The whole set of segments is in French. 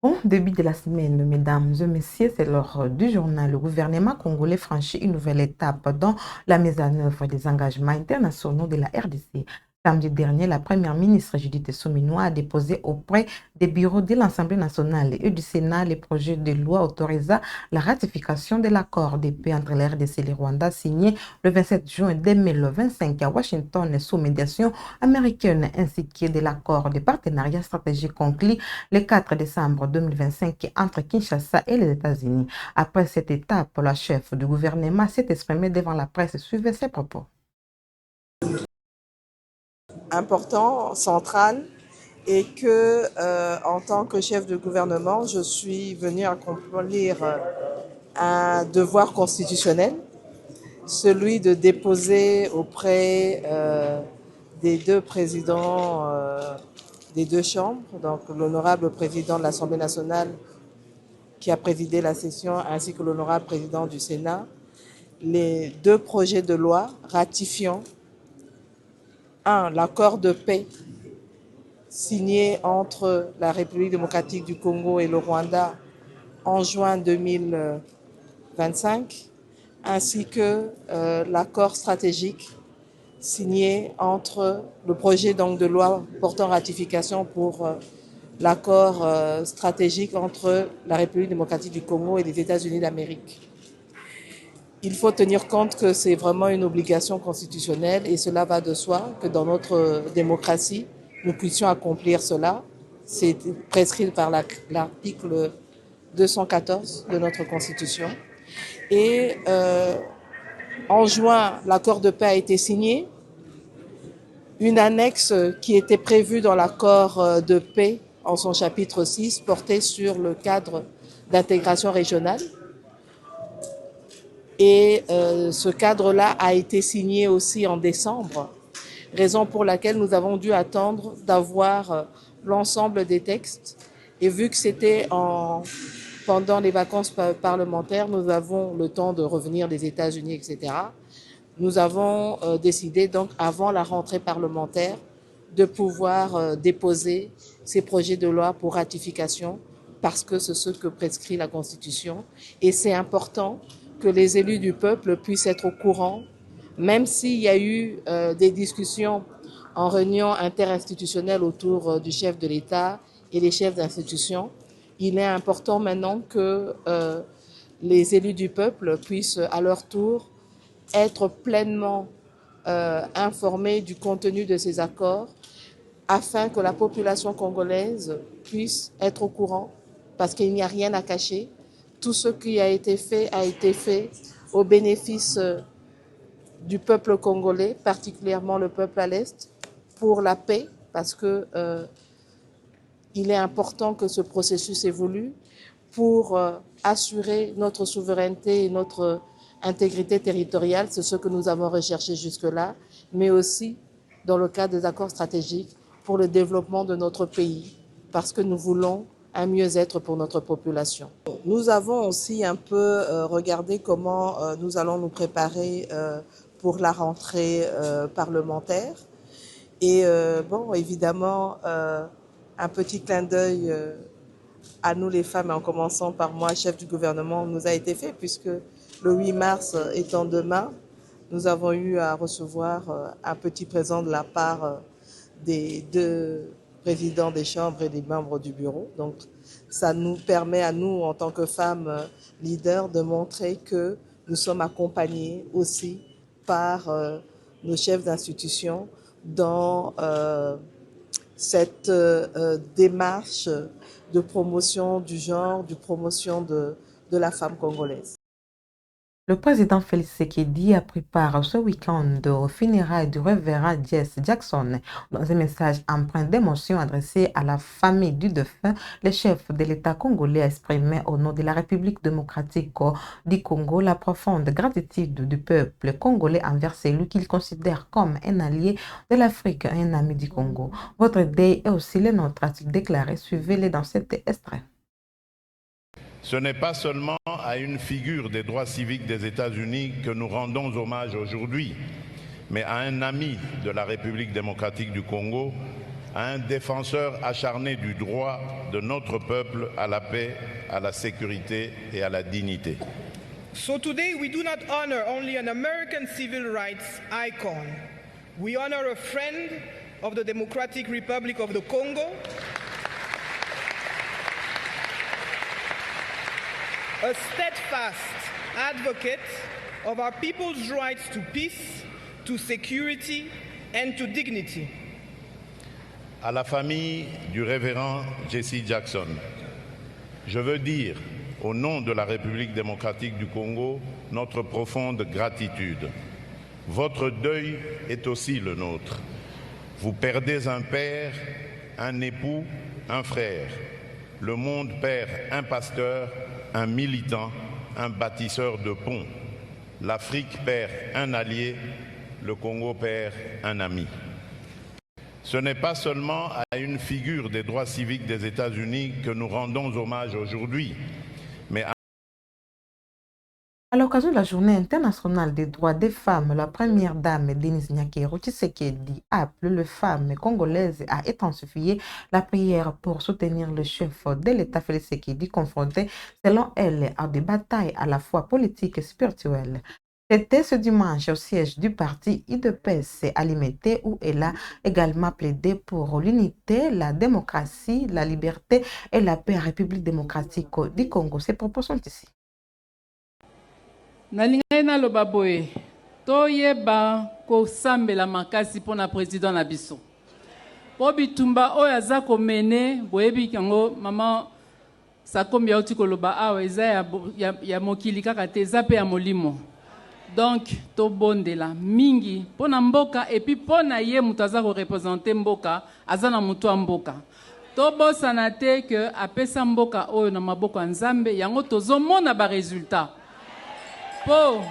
Bon début de la semaine, mesdames et messieurs, c'est l'heure du journal. Le gouvernement congolais franchit une nouvelle étape dans la mise en œuvre des engagements internationaux de la RDC. Samedi dernier, la première ministre Judith Suminwa a déposé auprès des bureaux de l'Assemblée nationale et du Sénat les projets de loi autorisant la ratification de l'accord de paix entre la RDC et le Rwanda signé le 27 juin 2025 à Washington sous médiation américaine ainsi que de l'accord de partenariat stratégique conclu le 4 décembre 2025 entre Kinshasa et les États-Unis. Après cette étape, la chef du gouvernement s'est exprimée devant la presse et suivait ses propos. Important, central, et que en tant que chef de gouvernement, je suis venu accomplir un devoir constitutionnel, celui de déposer auprès des deux présidents des deux chambres, donc l'honorable président de l'Assemblée nationale qui a présidé la session, ainsi que l'honorable président du Sénat, les deux projets de loi ratifiant l'accord de paix signé entre la République démocratique du Congo et le Rwanda en juin 2025, ainsi que l'accord stratégique signé entre le projet donc, de loi portant ratification pour l'accord stratégique entre la République démocratique du Congo et les États-Unis d'Amérique. Il faut tenir compte que c'est vraiment une obligation constitutionnelle et cela va de soi que dans notre démocratie, nous puissions accomplir cela. C'est prescrit par l'article 214 de notre Constitution. Et en juin, l'accord de paix a été signé. Une annexe qui était prévue dans l'accord de paix en son chapitre 6 portait sur le cadre d'intégration régionale. Et ce cadre-là a été signé aussi en décembre, raison pour laquelle nous avons dû attendre d'avoir l'ensemble des textes. Et vu que c'était pendant les vacances parlementaires, nous avons le temps de revenir des États-Unis, etc. Nous avons décidé donc avant la rentrée parlementaire de pouvoir déposer ces projets de loi pour ratification parce que c'est ce que prescrit la Constitution. Et c'est important que les élus du peuple puissent être au courant, même s'il y a eu des discussions en réunion interinstitutionnelle autour du chef de l'État et les chefs d'institution. Il est important maintenant que les élus du peuple puissent à leur tour être pleinement informés du contenu de ces accords afin que la population congolaise puisse être au courant parce qu'il n'y a rien à cacher. Tout ce qui a été fait au bénéfice du peuple congolais, particulièrement le peuple à l'Est, pour la paix, parce que il est important que ce processus évolue pour assurer notre souveraineté et notre intégrité territoriale, c'est ce que nous avons recherché jusque-là, mais aussi dans le cadre des accords stratégiques pour le développement de notre pays, parce que nous voulons un mieux-être pour notre population. Nous avons aussi un peu regardé comment nous allons nous préparer pour la rentrée parlementaire. Et bon, évidemment, un petit clin d'œil à nous les femmes, en commençant par moi, chef du gouvernement, nous a été fait, puisque le 8 mars étant demain, nous avons eu à recevoir un petit présent de la part des deux présidents des chambres et des membres du bureau. Donc, ça nous permet à nous, en tant que femmes leaders, de montrer que nous sommes accompagnés aussi par nos chefs d'institution dans cette démarche de promotion du genre, de promotion de la femme congolaise. Le président Félix Tshisekedi a pris part ce week-end aux funérailles du révérend Jesse Jackson. Dans un message empreint d'émotion adressé à la famille du défunt, le chef de l'État congolais a exprimé au nom de la République démocratique du Congo la profonde gratitude du peuple congolais envers celui qu'il considère comme un allié de l'Afrique et un ami du Congo. Votre deuil est aussi le nôtre, a-t-il déclaré. Suivez-le dans cet extrait. Ce n'est pas seulement à une figure des droits civiques des États-Unis que nous rendons hommage aujourd'hui, mais à un ami de la République démocratique du Congo, à un défenseur acharné du droit de notre peuple à la paix, à la sécurité et à la dignité. So today we do not honor only an American civil rights icon. We honor a friend of the Democratic Republic of the Congo, a steadfast advocate of our people's rights to peace, to security and to dignity. À la famille du révérend Jesse Jackson, je veux dire, au nom de la République démocratique du Congo, notre profonde gratitude. Votre deuil est aussi le nôtre. Vous perdez un père, un époux, un frère. Le monde perd un pasteur, un militant, un bâtisseur de ponts. L'Afrique perd un allié, le Congo perd un ami. Ce n'est pas seulement à une figure des droits civiques des États-Unis que nous rendons hommage aujourd'hui, mais à l'occasion de la Journée internationale des droits des femmes, la première dame Denise Nyakero Tshisekedi appelle les femmes congolaises à intensifier la prière pour soutenir le chef de l'État Félix Tshisekedi confronté, selon elle, à des batailles à la fois politiques et spirituelles. C'était ce dimanche au siège du parti UDPS à Limete où elle a également plaidé pour l'unité, la démocratie, la liberté et la paix en République démocratique du Congo. Ces propos sont ici. Nalingai na loba boye toyeba kosambela makasi mpona président na biso po bitumba oyo aza komene boyebi yango mama sakombi auti koloba awa eza ya mokili kaka te eza pe ya molimo. Donc tobondela mingi mpona mboka epi mpona ye moto aza korepresente mboka aza na moto ya mboka tobosana te ke apesa mboka oyo na maboko ya Nzambe yango tozomona baresultat. Po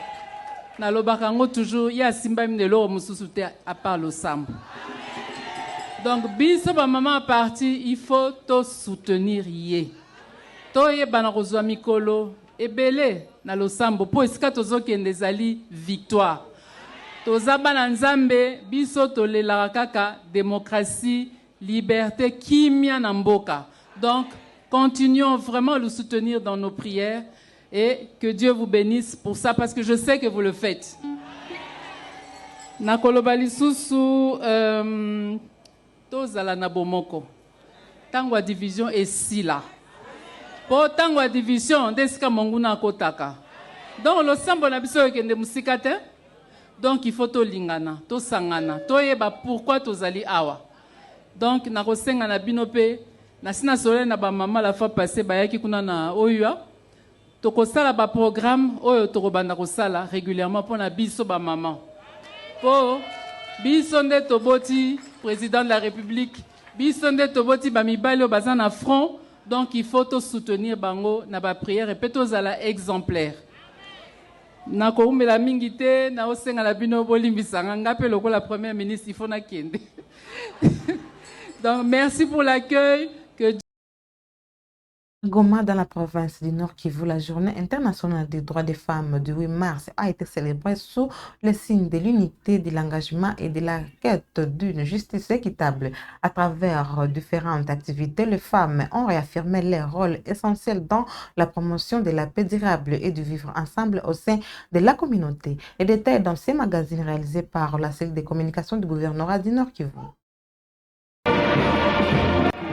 nalobaka yango toujours ya simbami de loro mosusu te à part le sambo. Donc biso ba maman parti il faut to soutenir ye. To ye bana kozwa mikolo ebele na lo sambo po esika tozokende ezali victoire. Toza bana Nzambe biso tolelaka kaka démocratie, liberté, kimia na mboka. Donc continuons vraiment à le soutenir dans nos prières. Et que Dieu vous bénisse pour ça, parce que je sais que vous le faites. Nakoloba lisusu tozala na bomoko. Tango a division est là. Po tango a division desika monguna kotaka. Donc le sambo na biso ekende musika te. Donc il faut to lingana, to sangana, to yeba pourquoi tozali awa. Donc nakosenga na binope na sina sole na ba mama la fois passée bayaki kuna na oyua. Tokosala ba programme oyo tokobanda kosala régulièrement pour na biso ba maman. Po biso nde toboti président de la République, biso nde toboti ba mibali baza na front, donc il faut to soutenir bango na ba prière et peut tozala exemplaire. Na ko umela mingi te na osenga la bino bolimbisanga ngape loko la première ministre il faut na kende. Donc merci pour l'accueil. Goma, dans la province du Nord Kivu, la journée internationale des droits des femmes du 8 mars a été célébrée sous le signe de l'unité, de l'engagement et de la quête d'une justice équitable. À travers différentes activités, les femmes ont réaffirmé leur rôle essentiel dans la promotion de la paix durable et du vivre ensemble au sein de la communauté. Les détails dans ces magazines réalisés par la cellule de communication du gouvernorat du Nord Kivu.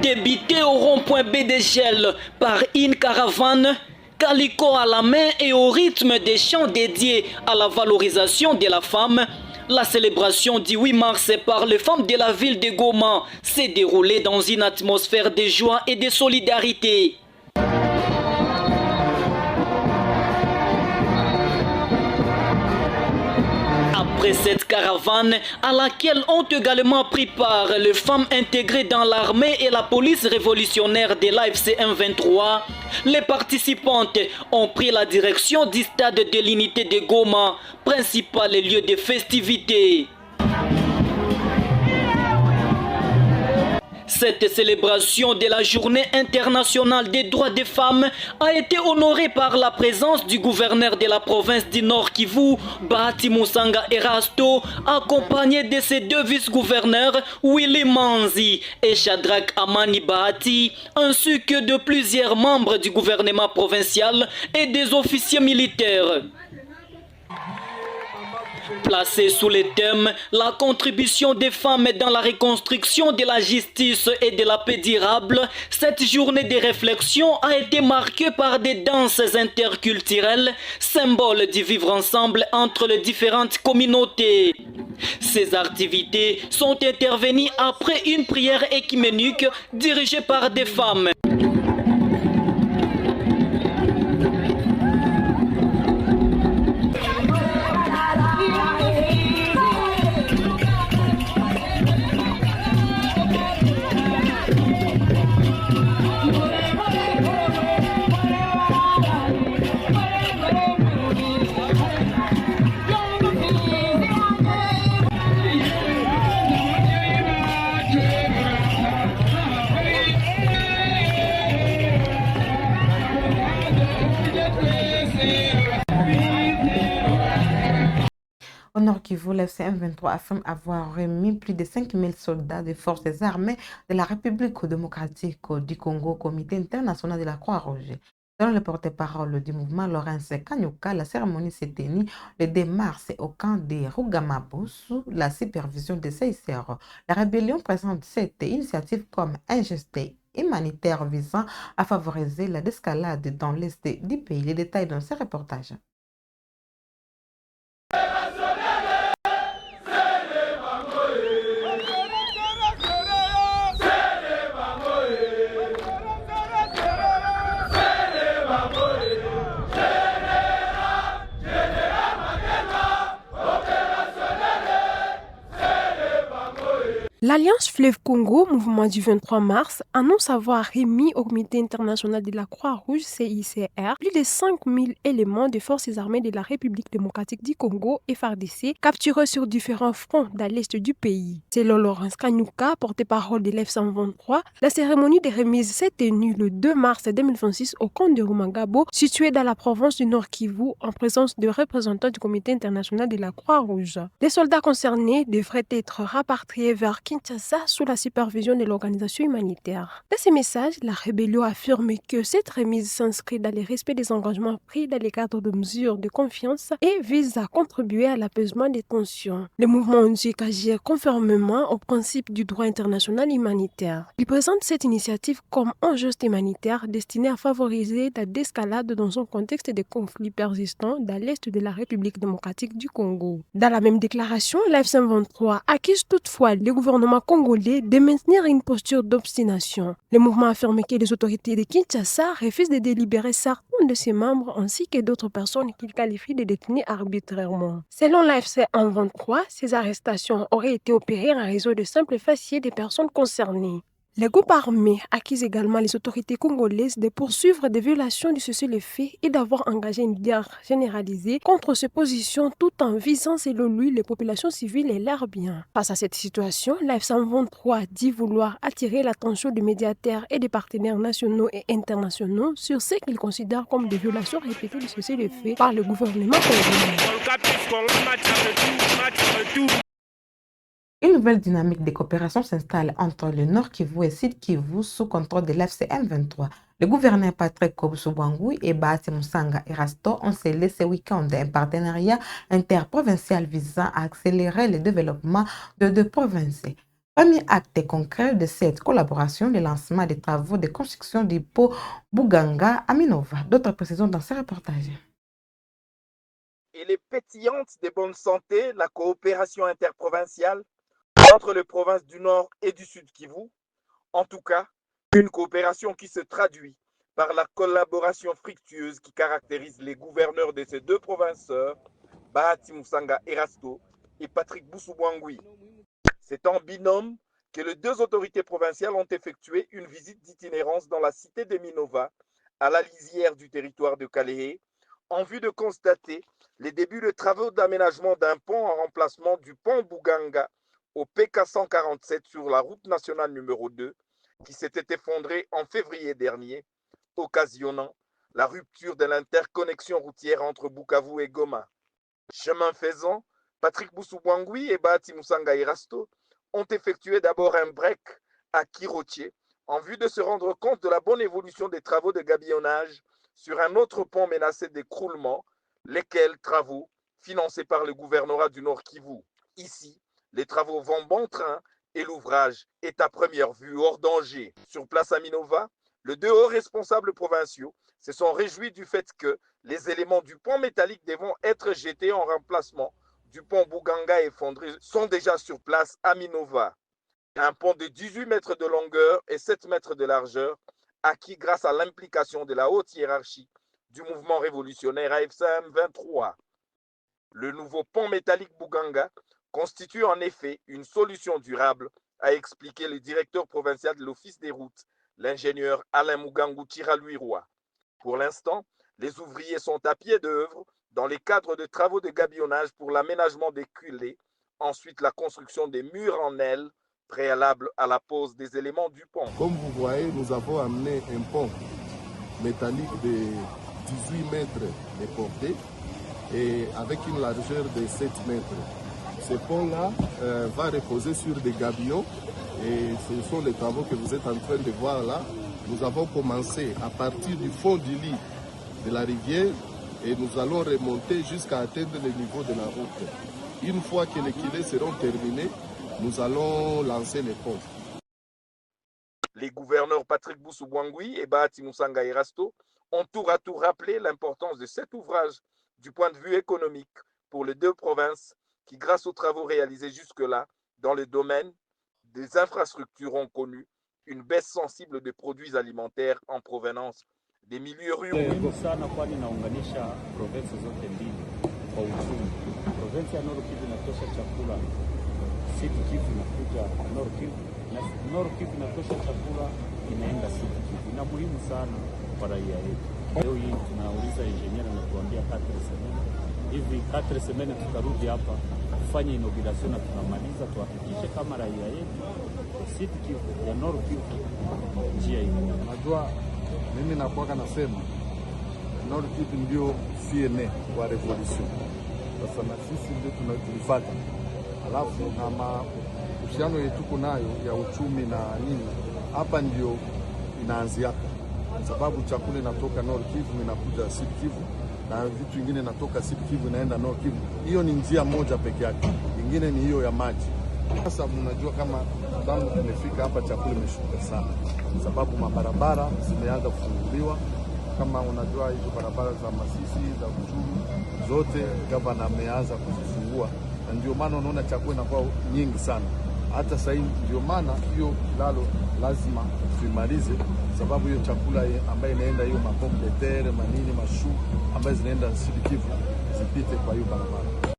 Débité au rond-point BDGL par une caravane, calicot à la main et au rythme des chants dédiés à la valorisation de la femme, la célébration du 8 mars par les femmes de la ville de Goma s'est déroulée dans une atmosphère de joie et de solidarité. Après cette caravane, à laquelle ont également pris part les femmes intégrées dans l'armée et la police révolutionnaire de l'AFC M23, les participantes ont pris la direction du stade de l'unité de Goma, principal lieu de festivités. Cette célébration de la Journée internationale des droits des femmes a été honorée par la présence du gouverneur de la province du Nord Kivu, Bahati Musanga Erasto, accompagné de ses deux vice-gouverneurs, Willy Manzi et Shadrach Amani Bahati, ainsi que de plusieurs membres du gouvernement provincial et des officiers militaires. Placée sous le thème « La contribution des femmes dans la reconstruction de la justice et de la paix durable », cette journée de réflexion a été marquée par des danses interculturelles, symbole du vivre ensemble entre les différentes communautés. Ces activités sont intervenues après une prière écuménique dirigée par des femmes. Au Nord Kivu, l'FC M23 affirme avoir remis plus de 5000 soldats des forces armées de la République démocratique du Congo au Comité international de la Croix-Rouge. Selon le porte-parole du mouvement Laurence Kanyuka, la cérémonie s'est tenue le 2 mars au camp de Rugamabu sous la supervision de CICR. La rébellion présente cette initiative comme un geste humanitaire visant à favoriser la désescalade dans l'est du pays. Les détails dans ce reportage. L'Alliance Fleuve Congo, mouvement du 23 mars, annonce avoir remis au Comité international de la Croix-Rouge, CICR, plus de 5000 éléments de forces armées de la République démocratique du Congo, FARDC, capturés sur différents fronts dans l'est du pays. Selon Laurence Kanyuka, porte-parole de l'F-123, la cérémonie de remise s'est tenue le 2 mars 2026 au camp de Rumangabo, situé dans la province du Nord Kivu, en présence de représentants du Comité international de la Croix-Rouge. Les soldats concernés devraient être rapatriés vers Kinshasa sous la supervision de l'organisation humanitaire. Dans ces messages, la rébellion affirme que cette remise s'inscrit dans le respect des engagements pris dans le cadre de mesures de confiance et vise à contribuer à l'apaisement des tensions. Le mouvement indique agir conformément aux principes du droit international humanitaire. Il présente cette initiative comme un geste humanitaire destiné à favoriser la désescalade dans un contexte de conflits persistants dans l'est de la République démocratique du Congo. Dans la même déclaration, l'F-123 accuse toutefois le gouvernement congolais de maintenir une posture d'obstination. Le mouvement affirme que les autorités de Kinshasa refusent de délibérer certains de ses membres ainsi que d'autres personnes qu'il qualifie de détenus arbitrairement. Selon l'AFC 123, ces arrestations auraient été opérées en réseau de simples faciès des personnes concernées. Les groupes armés accusent également les autorités congolaises de poursuivre des violations du cessez-le-feu et d'avoir engagé une guerre généralisée contre ces positions tout en visant, selon lui, les populations civiles et leurs biens. Face à cette situation, l'AF-123 dit vouloir attirer l'attention des médiateurs et des partenaires nationaux et internationaux sur ce qu'ils considèrent comme des violations répétées du cessez-le-feu par le gouvernement congolais. Une nouvelle dynamique de coopération s'installe entre le Nord Kivu et Sud Kivu sous contrôle de l'FC M23. Le gouverneur Patrick Kobusubwangui et Bahati Musanga Erasto ont scellé ce week-end un partenariat interprovincial visant à accélérer le développement de deux provinces. Premier acte concret de cette collaboration, le lancement des travaux de construction du pont Buganga à Minova. D'autres précisions dans ce reportage. Il est pétillante de bonne santé la coopération interprovinciale entre les provinces du Nord et du Sud Kivu. En tout cas, une coopération qui se traduit par la collaboration fructueuse qui caractérise les gouverneurs de ces deux provinces, Bahati Musanga Erasto et Patrick Boussoubouangui. C'est en binôme que les deux autorités provinciales ont effectué une visite d'itinérance dans la cité de Minova, à la lisière du territoire de Kalehe, en vue de constater les débuts de travaux d'aménagement d'un pont en remplacement du pont Buganga au PK 147 sur la route nationale numéro 2, qui s'était effondré en février dernier, occasionnant la rupture de l'interconnexion routière entre Bukavu et Goma. Chemin faisant, Patrick Boussou-Bouangui et Bahati Moussanga Irasto ont effectué d'abord un break à Kirotié en vue de se rendre compte de la bonne évolution des travaux de gabillonnage sur un autre pont menacé d'écroulement, lesquels travaux financés par le gouvernorat du Nord Kivu. Ici, les travaux vont bon train et l'ouvrage est à première vue hors danger. Sur place à Minova, les deux hauts responsables provinciaux se sont réjouis du fait que les éléments du pont métallique devant être jetés en remplacement du pont Buganga effondré sont déjà sur place à Minova. Un pont de 18 mètres de longueur et 7 mètres de largeur, acquis grâce à l'implication de la haute hiérarchie du mouvement révolutionnaire AFCM 23. Le nouveau pont métallique Buganga constitue en effet une solution durable, a expliqué le directeur provincial de l'Office des routes, l'ingénieur Alain Mugangu Tiraluiroi. Pour l'instant, les ouvriers sont à pied d'œuvre dans les cadres de travaux de gabillonnage pour l'aménagement des culées, ensuite la construction des murs en aile, préalable à la pose des éléments du pont. Comme vous voyez, nous avons amené un pont métallique de 18 mètres de portée et avec une largeur de 7 mètres. Ce pont-là va reposer sur des gabillons et ce sont les travaux que vous êtes en train de voir là. Nous avons commencé à partir du fond du lit de la rivière et nous allons remonter jusqu'à atteindre le niveau de la route. Une fois que les quilets seront terminés, nous allons lancer les ponts. Les gouverneurs Patrick Boussou-Bouangui et Bahati Moussanga Irasto ont tour à tour rappelé l'importance de cet ouvrage du point de vue économique pour les deux provinces qui, grâce aux travaux réalisés jusque-là dans le domaine des infrastructures, ont connu une baisse sensible de produits alimentaires en provenance des milieux ruraux. Sud Kivu inakuja Nord Kivu na Nord Kivu inatosha chakula inaenda Sud Kivu. Ina muhimu sana kwa raia yetu. Leo hii tunauliza engineer na tuambia 4 semaine. Hivi 4 semaine tutarudi hapa kufanya inauguration na tunamaliza, tuhakikishe kama raia yetu Sud Kivu ya Nord Kivu njia hii. Najua mimi nakuwa nasema Nord Kivu ndio CNA wa revolution. Sasa na sisi ndio tunafuata. Alafu na mahusiano yetu tuko nayo ya uchumi na nini, hapa ndio inaanzia, sababu chakula inatoka Nord Kivu inakuja Sud Kivu na vitu vingine inatoka Sud Kivu inaenda Nord Kivu. Hiyo ni njia moja peke yake, ingine ni hiyo ya maji. Sasa mnajua kama tangu tumefika hapa chakula imeshuka sana, sababu mabarabara zimeanza kufunguliwa. Kama unajua hizo barabara za Masisi za Uchuru zote gavana ameanza kuzifungua. Ndio maana unaona chakula inakuwa nyingi sana. Hata sasa hivi ndio maana hiyo lalo lazima tuimalize, sababu hiyo chakula ambayo inaenda hiyo mapombe de terre, manini, mashu ambayo zinaenda Sud Kivu zipite kwa hiyo barabara.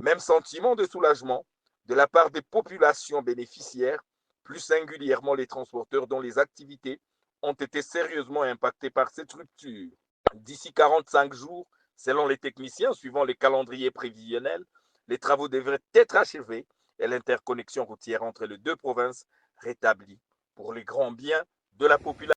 Même sentiment de soulagement de la part des populations bénéficiaires, plus singulièrement les transporteurs dont les activités ont été sérieusement impactées par cette rupture. D'ici 45 jours, selon les techniciens, suivant les calendriers prévisionnels, les travaux devraient être achevés et l'interconnexion routière entre les deux provinces rétablie pour le grand bien de la population.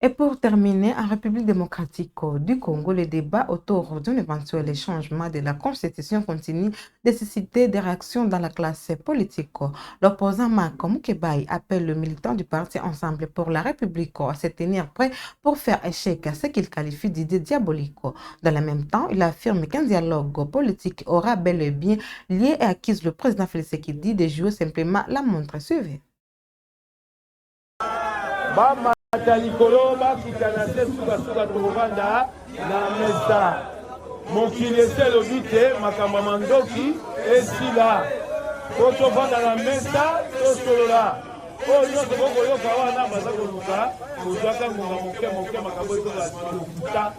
Et pour terminer, en République démocratique du Congo, le débat autour d'un éventuel changement de la Constitution continue de susciter des réactions dans la classe politique. L'opposant Marc Moukebaï appelle le militant du parti Ensemble pour la République à se tenir prêt pour faire échec à ce qu'il qualifie d'idée diabolique. Dans le même temps, il affirme qu'un dialogue politique aura bel et bien lieu et accuse le président Félix Tshisekedi de jouer simplement la montre. Suivez. Talikolo bakitana te suka tovanda na mesa mokili ese elobi te makambo mandoki esila po tovanda na mesa tosolola oyo nyonso bokoyoka wana baza koluka kozwaka ngonga moke makambo ezolalokuta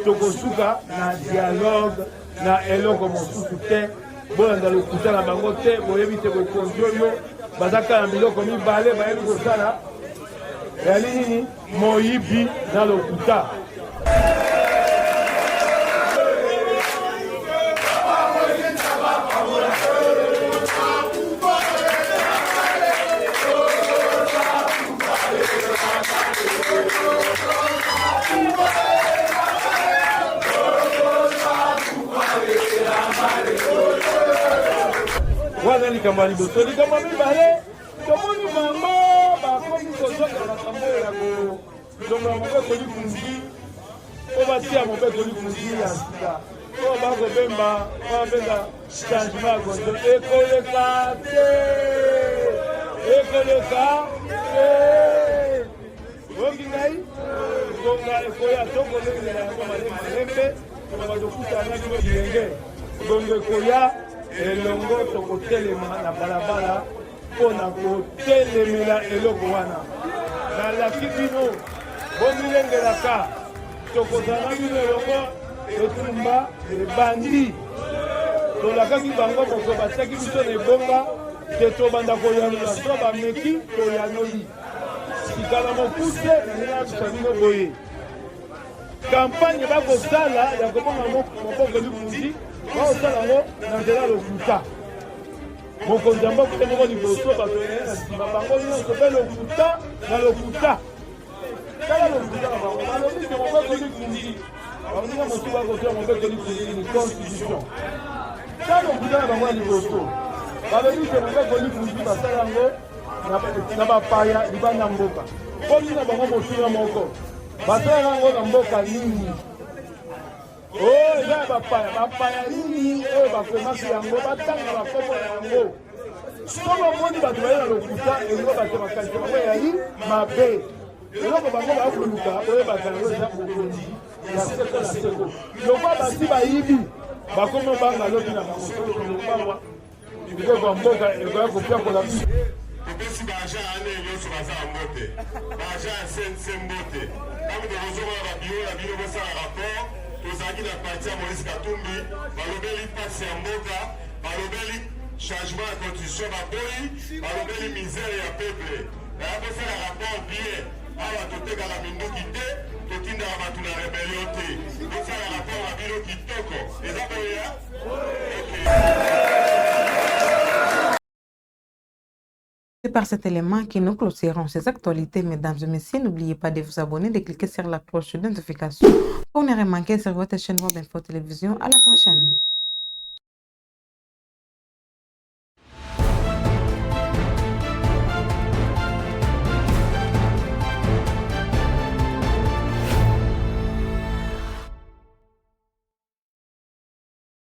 tokosuka na dialogue na eloko mosusu te bolanda lokuta na bango te boyebi te bokonzi oyo bazaka na biloko mibale bayebi kosala yali nini moyibi na lokuta. wana likambo ya liboso. Likambo ya mibale tomoni bango bakomi kozonga makambo ya kozonga mobeko likunzi po batia mobeko likunzi ya sika po bakobemba babenga changement ya konzo ekoleka te bongi ngai ngonga ekoya tokolengela yango malembe tokokuta bino bilenge ngonga ekoya elongo tokotelema na balabala mpona kotelemela eloko wana nalaki bino bomilengelaka tokozala bino elongo etumba ebandi tolakaki bango moko batiaki biso na ebonga te tobanda koyanola so bameki toyanoli sikala mokuse nayebisa bino boye kampagne bakosala ya kobonga moboko likunzi bakosala yango na nzela lokuta mokonzi ya mboka moko liboso bato na nsima bango nyonso mpe lokuta na lokuta tala lokuta na bango balobi ke mobeko likunzi baninga mosu bakotoya mobeko likunzi ni constitution tala lokuta na bango ya liboso balobi ke mobeko likunzi basala yango na bapaya libanda mboka komi na bango mosuna moko basala yango na mboka nini oyo eza ya bapaya nini oyo bakomaki yango batanga bakomo na yango so bamoni bato baye na lokuta eloko bato bakanisi bango eyali mabe eloko bango bakoluka oyebaka yango eza bokonzi ya seko na seko lokwa basi bayibi bakomi obanga lobi na bango sokobawa biloko ya mboka ekoya kopiakola biso opesi baagent ane nyonso baza ya mbote baagent ya cnc mbote ntango tokozomona babiro na bino bosala rapport tozalaki na parti ya Moïse Katumbi balobeli pasi ya mboka balobeli changement ya constitution baboyi balobeli misere ya peuple naya kosala rapport bien awa totekaka minduki te totindaka bato na rebelio te tosala rapport na bino kitoko eza boya C'est par cet élément que nous clôturons ces actualités, mesdames et messieurs. N'oubliez pas de vous abonner, de cliquer sur la cloche de notification pour ne rien manquer sur votre chaîne Web Info Télévision. À la prochaine.